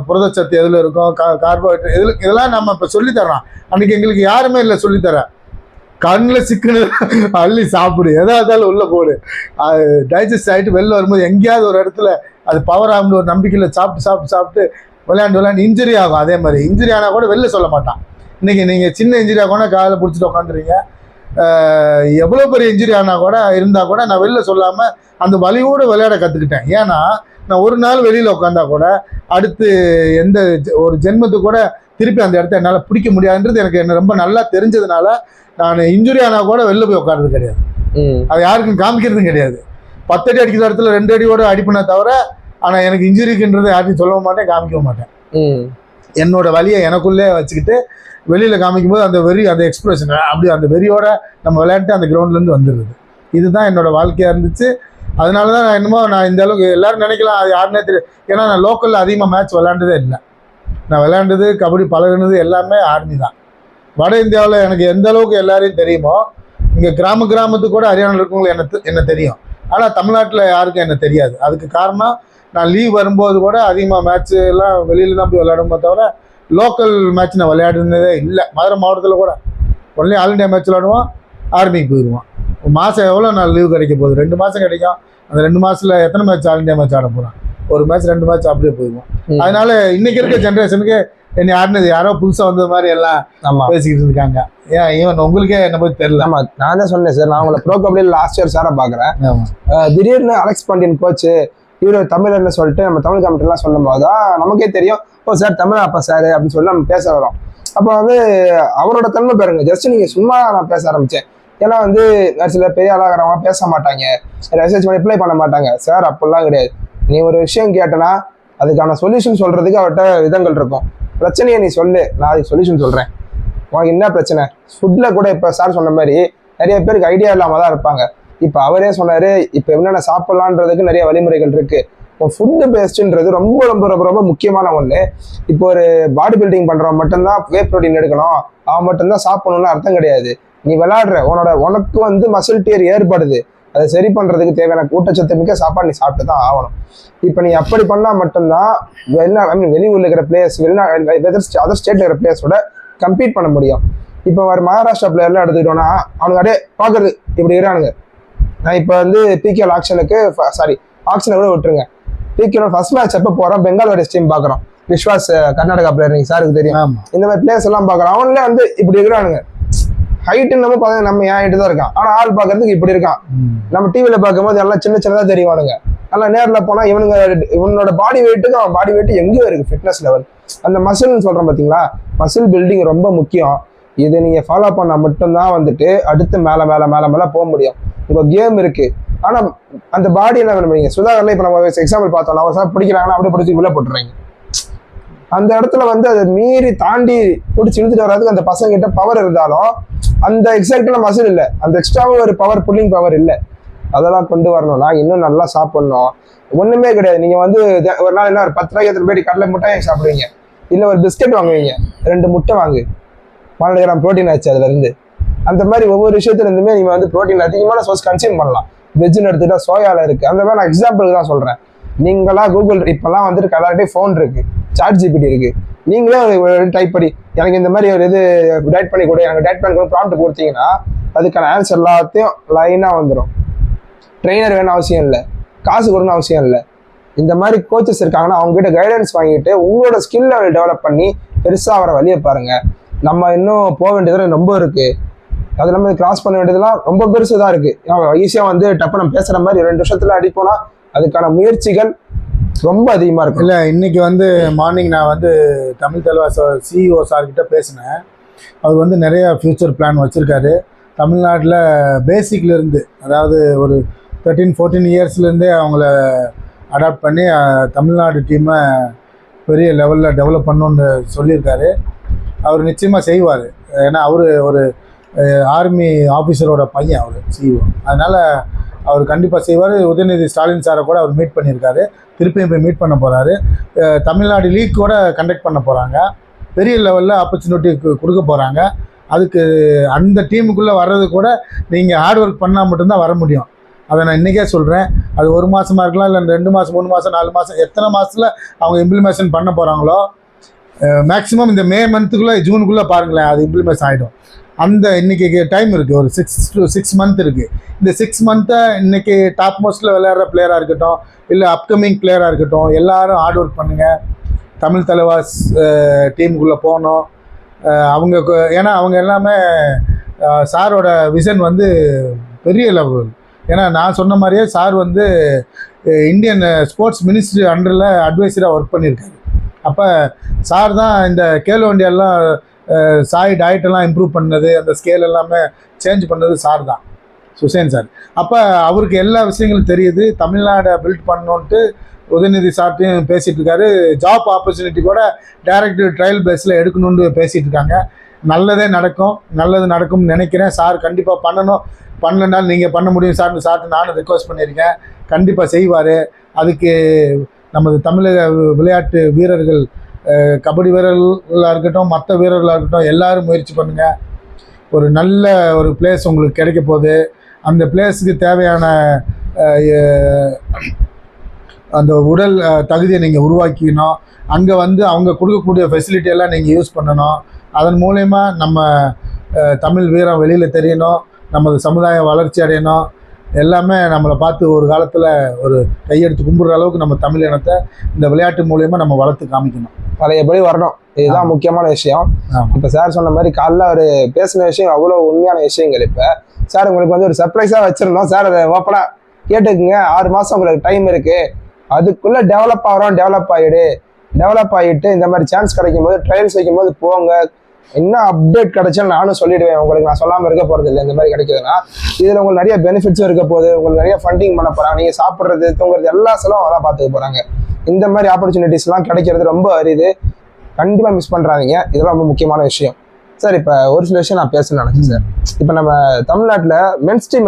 புரதச்சத்து எதில் இருக்கும், கார்போஹைட்ரேட் இதெல்லாம் நம்ம இப்போ சொல்லித்தரோம். அன்றைக்கி எங்களுக்கு யாருமே இல்லை சொல்லித்தரேன். கண்ணில் சிக்கனு அள்ளி சாப்பிடு, எதாக இருந்தாலும் உள்ளே போடு, அது டைஜஸ்ட் ஆகிட்டு வெளில வரும்போது எங்கேயாவது ஒரு இடத்துல அது பவர் ஆகும்னு ஒரு நம்பிக்கையில் சாப்பிட்டு விளையாண்டு இன்ஜுரி ஆகும். அதே மாதிரி இன்ஜுரி ஆனால் கூட வெளில சொல்ல மாட்டான். இன்றைக்கி நீங்கள் சின்ன இன்ஜுரி ஆகணும்னா காலையில் பிடிச்சிட்டு உட்காந்துருங்க. எவ்வளோ பெரிய இன்ஜுரி ஆனால் கூட இருந்தால் கூட நான் வெளில சொல்லாமல் அந்த வலியோடு விளையாட கற்றுக்கிட்டேன். ஏன்னா நான் ஒரு நாள் வெளியில் உட்காந்தா கூட அடுத்து எந்த ஒரு ஜென்மத்துக்கு கூட திருப்பி அந்த இடத்த என்னால் பிடிக்க முடியாதுன்றது எனக்கு ரொம்ப நல்லா தெரிஞ்சதுனால நான் இன்ஜுரி ஆனால் கூட வெளில போய் உட்கார்றது கிடையாது. அது யாருக்கும் காமிக்கிறதும் கிடையாது. 10 அடி அடிக்கிற இடத்துல 2 அடியோடு அடிப்பினா தவிர, ஆனால் எனக்கு இன்ஜுரிக்குன்றது யார்ட்டையும் சொல்லவும் மாட்டேன், காமிக்கவும் மாட்டேன். என்னோட வலியை எனக்குள்ளே வச்சுக்கிட்டு வெளியில் காமிக்கும்போது அந்த வெறி, அந்த எக்ஸ்பிரஷன், அப்படி அந்த வெறியோட நம்ம விளையாட்டு அந்த கிரவுண்ட்லேருந்து வந்துடுது. இதுதான் என்னோட வாழ்க்கையாக இருந்துச்சு. அதனால தான் நான் இந்த அளவுக்கு எல்லோரும் நினைக்கலாம் அது யாருன்னே தெரியும். ஏன்னா நான் லோக்கலில் அதிகமாக மேட்ச் விளையாண்டதே இல்லை. நான் விளையாண்டது கபடி பழகினது எல்லாமே ஆர்மி தான். வட இந்தியாவில் எனக்கு எந்த அளவுக்கு எல்லாரையும் தெரியுமோ, இங்கே கிராமத்துக்கு கூட ஹரியானாவில் இருக்கவங்களுக்கு என்ன தெரியும். ஆனால் தமிழ்நாட்டில் யாருக்கும் என்ன தெரியாது. அதுக்கு காரணம் நான் லீவ் வரும்போது கூட அதிகமாக மேட்ச்சு எல்லாம் வெளியில் தான் போய் விளையாடும்போது தவிர லோக்கல் மேட்ச் நான் விளையாடுனதே இல்லை. மதுரை மாவட்டத்தில் கூட ஒன்லி ஆல் இண்டியா மேட்ச் விளையாடுவோம், ஆர்மிக்கு போயிடுவோம். மாதம் எவ்வளோ நாள் லீவ் கிடைக்க போகுது, 2 மாதம் கிடைக்கும். அந்த 2 மாதத்தில் எத்தனை மேட்ச் ஆல் இண்டியா மேட்ச் ஆட போகிறோம், ஒரு மேட்ச் 2 மேட்ச் அப்படியே போயிடுவோம். அதனால இன்றைக்கி இருக்க ஜென்ரேஷனுக்கு என்ன யாருன்னு யாரோ புதுசாக வந்தது மாதிரி எல்லாம் ஆமா பேசிக்கிட்டு இருக்காங்க. ஏன் ஈவன் உங்களுக்கே என்ன பற்றி தெரியல. ஆமா நான் தான் சொன்னேன் சார், நான் உங்களை ப்ரோ கபடியில் லாஸ்ட் இயர் சாரை பார்க்குறேன். திடீர்னு அலெக்ஸ் பாண்டியன் கோச்சு இவர் தமிழர்னு சொல்லிட்டு நம்ம தமிழ் கமெண்ட்லாம் சொல்லும் போது தான் நமக்கே தெரியும், ஓ சார் தமிழ் அப்பா சார் அப்படின்னு சொல்லி நம்ம பேச வரோம். அப்போ வந்து அவரோட தன்மை பாருங்க, ஜஸ்ட் நீங்க சும்மா நான் பேச ஆரம்பிச்சேன். ஏன்னா வந்து சில பெரிய ஆளாகிறவங்க பேச மாட்டாங்க, மெசேஜ் பண்ணி ரிப்ளை பண்ண மாட்டாங்க. சார் அப்படிலாம் கிடையாது, நீ ஒரு விஷயம் கேட்டனா அதுக்கான சொல்யூஷன் சொல்றதுக்கு அவர்கிட்ட விதங்கள் இருக்கும். பிரச்சனையை நீ சொல்லு, நான் அதுக்கு சொல்யூஷன் சொல்றேன். உனக்கு என்ன பிரச்சனை? ஃபுட்ல கூட இப்போ சார் சொன்ன மாதிரி நிறைய பேருக்கு ஐடியா இல்லாம தான் இருப்பாங்க. இப்போ அவரே சொன்னாரு, இப்போ என்னென்ன சாப்பிடலான்றதுக்கு நிறைய வழிமுறைகள் இருக்கு. இப்போ ஃபுட்டு பேஸ்ட்ன்றது ரொம்ப ரொம்ப ரொம்ப ரொம்ப முக்கியமான ஒன்று. இப்போ ஒரு பாடி பில்டிங் பண்றவன் மட்டும்தான் வே ப்ரோட்டீன் எடுக்கணும், அவன் மட்டும்தான் சாப்பிடணும்னு அர்த்தம் கிடையாது. நீ விளையாடுற உனக்கு வந்து மசில் டியர் ஏற்படுது, அதை சரி பண்றதுக்கு தேவையான ஊட்டச்சத்து மிக்க சாப்பாடு நீ சாப்பிட்டு தான் ஆகணும். இப்போ நீ அப்படி பண்ணா மட்டும்தான் வெளியூர்ல இருக்கிற பிளேயர்ஸ், அதர் ஸ்டேட்ல இருக்கிற பிளேயர்ஸோட கம்பீட் பண்ண முடியும். இப்போ வர மகாராஷ்டிரா பிளேயர்லாம் எடுத்துக்கிட்டோம்னா அவனுக்கு அப்படியே பார்க்கறது இப்படி இருக்கிறானுங்க. நான் இப்போ வந்து பிகேஎல் ஆக்ஷனை கூட விட்டுருங்க. பிகேஎல் ஃபர்ஸ்ட் மேட்ச் எப்போ போறோம், பெங்கால் வாரியர்ஸ் டீம் பார்க்குறோம். விஸ்வாஸ் கர்நாடகா பிளேயர், நீங்க சாருக்கு தெரியும். இந்த மாதிரி பிளேயர்ஸ் எல்லாம் பார்க்குறோம். அவங்களே வந்து இப்படி இருக்கிறானுங்க. ஹைட்டு நம்ம பார்த்தா நம்ம ஏன் ஹைட்டு தான் இருக்கான், ஆனா ஆள் பார்க்கறதுக்கு இப்படி இருக்கான். நம்ம டிவியில பார்க்கும்போது எல்லாம் சின்ன சின்னதா தெரியுவானுங்க. நல்லா நேரில் போனா இவனோட பாடி வெயிட்டுக்கு அவன் பாடி வெயிட் எங்கேயோ இருக்கு. ஃபிட்னஸ் லெவல், அந்த மசில்னு சொல்றேன் பாத்தீங்களா, மசில் பில்டிங் ரொம்ப முக்கியம். இதை நீங்க ஃபாலோ பண்ணா மட்டும்தான் வந்துட்டு அடுத்து மேல மேல மேல மேல போக முடியும். உங்க கேம் இருக்கு, ஆனா அந்த பாடி என்ன பண்ணுவீங்க? சுதாகர்ல இப்ப நம்ம எக்ஸாம்பிள் பார்த்தோம், அவர் சார் பிடிக்கிறாங்கன்னா அப்படியே பிடிச்சி உள்ள போட்டுறாங்க. அந்த இடத்துல வந்து அதை மீறி தாண்டி பிடிச்சி இழுத்துட்டு வர்றதுக்கு அந்த பசங்க கிட்ட பவர் இருந்தாலும் அந்த எக்ஸாக்டான மசில் இல்லை, அந்த எக்ஸ்ட்ராவும் ஒரு பவர், புல்லிங் பவர் இல்லை. அதெல்லாம் கொண்டு வரணும்னா இன்னும் நல்லா சாப்பிடணும். ஒண்ணுமே கிடையாது, நீங்க வந்து ஒரு நாள் என்ன ஒரு 10 ரூபாய்க்கு எத்தனை போயிட்டு கடலை முட்டை சாப்பிடுவீங்க, இல்லை ஒரு பிஸ்கெட் வாங்குவீங்க, 2 முட்டை வாங்கு, 12 கிராம் ப்ரோட்டீன் ஆச்சு அதுல இருந்து. அந்த மாதிரி ஒவ்வொரு விஷயத்துல இருந்துமே நீங்க வந்து ப்ரோட்டீன் அதிகமான சோர்ஸ் கன்சியூம் பண்ணலாம். வெஜ்ஜுன்னு எடுத்துட்டா சோயால இருக்கு. அந்த மாதிரி நான் எக்ஸாம்பிளுக்கு தான் சொல்றேன். நீங்களா கூகுள் இப்பெல்லாம் வந்துட்டு கலாட்டே ஃபோன் இருக்கு, சாட் ஜிபிடி இருக்கு, நீங்களே ஒரு டைப் பண்ணி எனக்கு இந்த மாதிரி ஒரு இது டைட் பண்ணி கொடு, எனக்கு டைட் பண்ணி ப்ராம்ப்ட் கொடுத்தீங்கன்னா அதுக்கான ஆன்சர் எல்லாத்தையும் லைனா வந்துடும். ட்ரெயினர் வேணும் அவசியம் இல்லை, காசு கொடுன்னு அவசியம் இல்லை. இந்த மாதிரி கோச்சஸ் இருக்காங்கன்னா அவங்க கிட்ட கைடன்ஸ் வாங்கிட்டு உங்களோட ஸ்கில் லெவல் டெவலப் பண்ணி பெருசாக வர வழியை பாருங்க. நம்ம இன்னும் போக வேண்டியது ரொம்ப இருக்கு, அது நம்ம கிராஸ் பண்ண வேண்டியதுலாம் ரொம்ப பெருசு தான் இருக்கு. ஈஸியாக வந்து டப்பு நம்ம பேசுற மாதிரி 2 வருஷத்துல அடிப்போனா அதுக்கான முயற்சிகள் ரொம்ப அதிகமா இருக்கு. இல்லை, இன்னைக்கு வந்து மார்னிங் நான் வந்து தமிழ் தலைவாஸ் சிஇஓ சார்கிட்ட பேசினேன். அவர் வந்து நிறைய ஃப்யூச்சர் பிளான் வச்சுருக்காரு. தமிழ்நாட்டில் பேசிக்லேருந்து, அதாவது ஒரு 13-14 இயர்ஸ்லேருந்தே அவங்கள அடாப்ட் பண்ணி தமிழ்நாடு டீமை பெரிய லெவலில் டெவலப் பண்ணணுன்னு சொல்லியிருக்காரு. அவர் நிச்சயமாக செய்வார். ஏன்னா அவர் ஒரு ஆர்மி ஆஃபீஸரோட பையன், அவர் சிஇஓ. அதனால் அவர் கண்டிப்பாக செய்வார். உதயநிதி ஸ்டாலின் சாரை கூட அவர் மீட் பண்ணியிருக்காரு, திருப்பியும் போய் மீட் பண்ண போகிறாரு. தமிழ்நாடு லீக் கூட கண்டக்ட் பண்ண போகிறாங்க, பெரிய லெவலில் ஆப்பர்ச்சுனிட்டி கொடுக்க போகிறாங்க. அதுக்கு அந்த டீமுக்குள்ளே வர்றது கூட நீங்கள் ஹார்ட் ஒர்க் பண்ணால் மட்டும்தான் வர முடியும். அதை நான் இன்றைக்கே சொல்கிறேன். அது 1 மாதமாக இருக்கலாம், இல்லை 2 மாதம், 3 மாதம், 4 மாதம், எத்தனை மாதத்தில் அவங்க இம்ப்ளிமெண்டேஷன் பண்ண போகிறாங்களோ, மேக்ஸிமம் இந்த மே மந்த்துக்குள்ளே, ஜூனுக்குள்ளே பாருங்களேன், அது இம்ப்ளிமெண்ட் ஆகிடும். அந்த இன்னைக்கு டைம் இருக்குது, ஒரு 6 to 6 month இருக்குது. இந்த 6 months இன்னைக்கு டாப் மோஸ்ட்டில் விளையாடுற பிளேயராக இருக்கட்டும், இல்லை அப்கமிங் பிளேயராக இருக்கட்டும், எல்லாரும் ஹார்ட் ஒர்க் பண்ணுங்கள். தமிழ் தலைவாஸ் டீமுக்குள்ளே போகணும். அவங்க ஏன்னா அவங்க எல்லாமே சாரோட விஷன் வந்து பெரிய லெவல். ஏன்னா நான் சொன்ன மாதிரியே சார் வந்து இந்தியன் ஸ்போர்ட்ஸ் மினிஸ்ட்ரி அண்டரில் அட்வைசராக ஒர்க் பண்ணியிருக்காரு. அப்போ சார் தான் இந்த கேலோ இண்டியாலாம் சாய் டயட்டெல்லாம் இம்ப்ரூவ் பண்ணது, அந்த ஸ்கேல் எல்லாமே சேஞ்ச் பண்ணது சார் தான், சுசேன் சார். அப்போ அவருக்கு எல்லா விஷயங்களும் தெரியுது. தமிழ்நாடை பில்ட் பண்ணணுன்ட்டு உதயநிதி சார்ட்டையும் பேசிகிட்டு இருக்காரு. ஜாப் ஆப்பர்ச்சுனிட்டி கூட டைரக்ட் ட்ரையல் பேஸில் எடுக்கணுன்னு பேசிகிட்டு இருக்காங்க. நல்லதே நடக்கும், நல்லது நடக்கும்னு நினைக்கிறேன். சார் கண்டிப்பாக பண்ணணும். பண்ணலனாலும் நீங்கள் பண்ண முடியும் சார்னு சார்ட்டு நானும் ரெக்வஸ்ட் பண்ணியிருக்கேன். கண்டிப்பாக செய்வார். அதுக்கு நமது தமிழக விளையாட்டு வீரர்கள், கபடி வீரர்களாக இருக்கட்டும், மற்ற வீரர்களாக இருக்கட்டும், எல்லோரும் முயற்சி பண்ணுங்கள். ஒரு நல்ல ஒரு பிளேஸ் உங்களுக்கு கிடைக்க போகுது. அந்த பிளேஸுக்கு தேவையான அந்த உடல் தகுதியை நீங்கள் உருவாக்கிக்கணும். அங்கே வந்து அவங்க கொடுக்கக்கூடிய ஃபெசிலிட்டியெல்லாம் நீங்கள் யூஸ் பண்ணணும். அதன் மூலயமா நம்ம தமிழ் வீரம் வெளியில் தெரியணும், நமது சமுதாயம் வளர்ச்சி அடையணும். எல்லாமே நம்மளை பார்த்து ஒரு காலத்தில் ஒரு கையெடுத்து கும்பிட்ற அளவுக்கு நம்ம தமிழ் இனத்தை இந்த விளையாட்டு மூலயமா நம்ம வளர்த்து காமிக்கணும். பழையபடி வரணும். இதுதான் முக்கியமான விஷயம். இப்ப சார் சொன்ன மாதிரி காலைல ஒரு பேசின விஷயம் அவ்வளவு உண்மையான விஷயங்கள். இப்ப சார் உங்களுக்கு வந்து ஒரு சர்ப்ரைஸா வச்சிருந்தோம். சார் அதை ஓப்பனா கேட்டுக்குங்க. 6 மாசம் உங்களுக்கு டைம் இருக்கு, அதுக்குள்ள டெவலப் டெவலப் ஆகிட்டு இந்த மாதிரி சான்ஸ் கிடைக்கும் போது ட்ரையல்ஸ் வைக்கும் போது போங்க. என்ன அப்டேட் கிடைச்சா நானும் சொல்லிடுவேன் உங்களுக்கு. நான் சொல்லாம இருக்க போறது இல்லை. இந்த மாதிரி கிடைக்குதுன்னா இதுல உங்களுக்கு நிறைய பெனிஃபிட்ஸும் இருக்க போகுது. உங்களுக்கு நிறைய ஃபண்டிங் பண்ண போறாங்க. நீங்க சாப்பிட்றது தூங்குறது எல்லா செலவும் அதான் பார்த்துக்க போறாங்க. இந்த மாதிரி ஆப்பர்ச்சுனிட்டிஸ் எல்லாம் கிடைக்கிறது ரொம்ப அரிது. கண்டிப்பா மிஸ் பண்றாதீங்க. இதெல்லாம் ரொம்ப முக்கியமான விஷயம். சார் இப்ப ஒரு சில விஷயம் நான் பேசணும்னு நினைச்சேன் சார். இப்ப நம்ம தமிழ்நாட்டுல மென்ஸ் டீம்